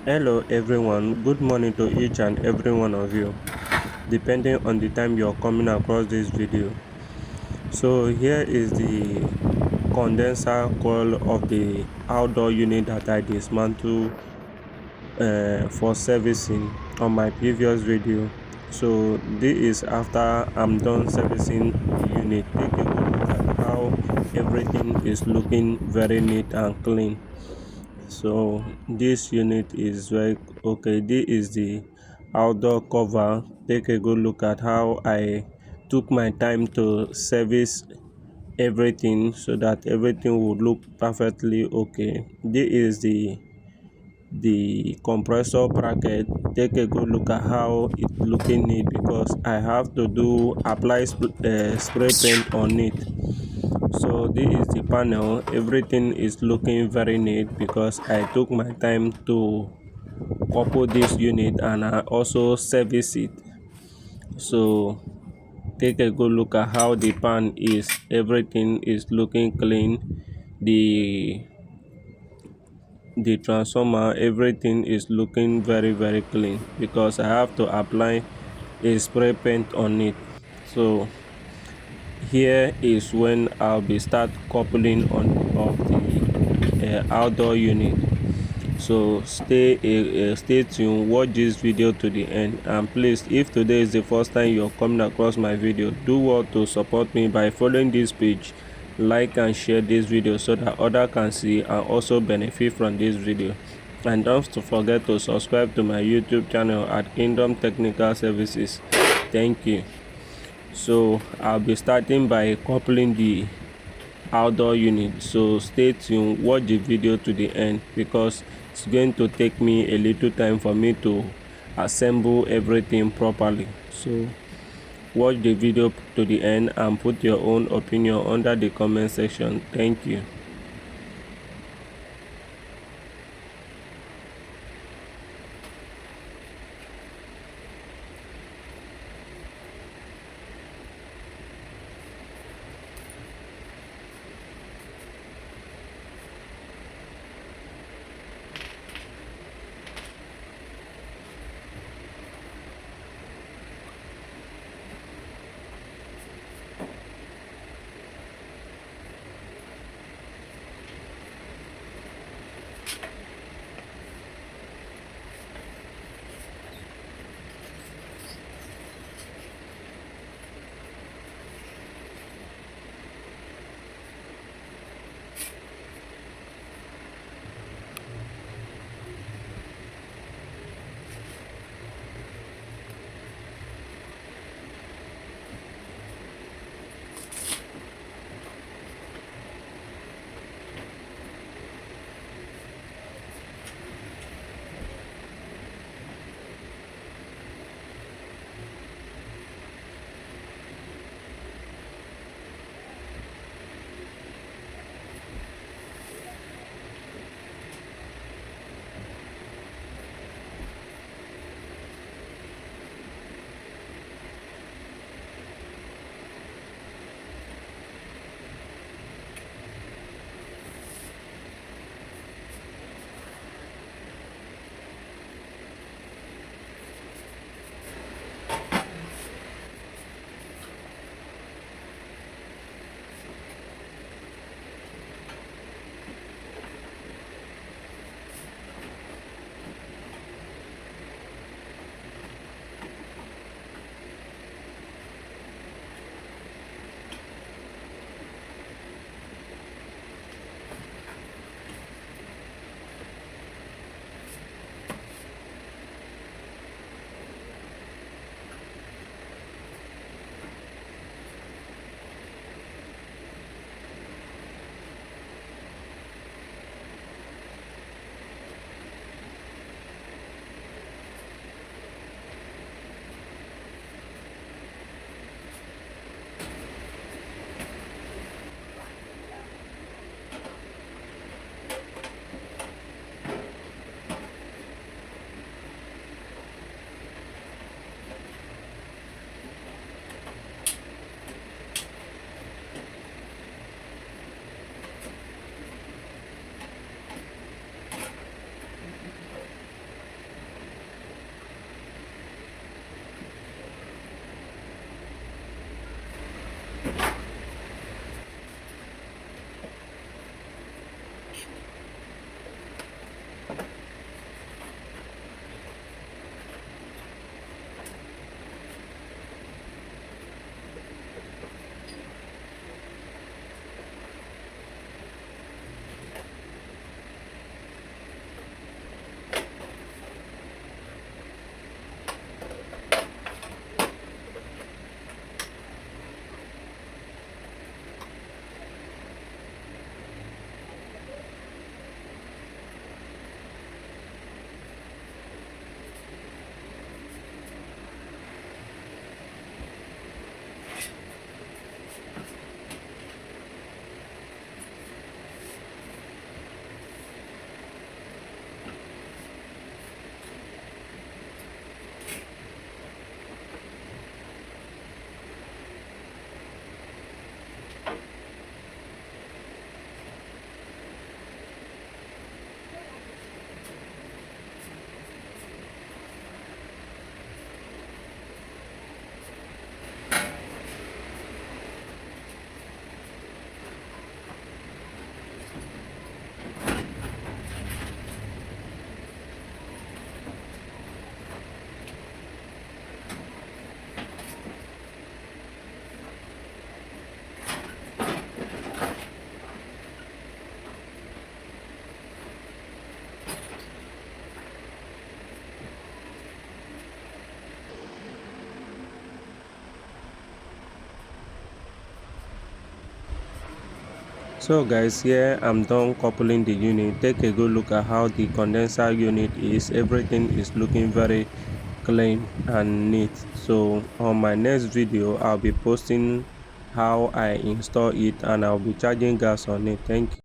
Hello everyone, good morning to each and every one of you, depending on the time you're coming across this video. So here is the condenser coil of the outdoor unit that I dismantled for servicing on my previous video. So this is after I'm done servicing the unit. Take a good look at how everything is looking very neat and clean. So this unit is very okay. This is the outdoor cover. Take a good look at how I took my time to service everything so that everything would look perfectly okay. This is the compressor bracket. Take a good look at how it's looking neat because I have to do apply spray paint on it. So this is the panel. Everything is looking very neat because I took my time to couple this unit and I also service it. So take a good look at how the pan is. Everything is looking clean. The transformer, everything is looking very clean because I have to apply a spray paint on it. So here is when I'll be start coupling on of the outdoor unit. So stay tuned, watch this video to the end, and please, if today is the first time you're coming across my video, do well to support me by following this page, like and share this video so that others can see and also benefit from this video. And don't forget to subscribe to my YouTube channel at Kingdom Technical Services. Thank you. So I'll be starting by coupling the outdoor unit, so stay tuned, watch the video to the end because it's going to take me a little time for me to assemble everything properly. So watch the video to the end and put your own opinion under the comment section. Thank you. So guys, here I'm done coupling the unit. Take a good look at how the condenser unit is. Everything is looking very clean and neat. So on my next video I'll be posting how I install it, and I'll be charging gas on it. Thank you.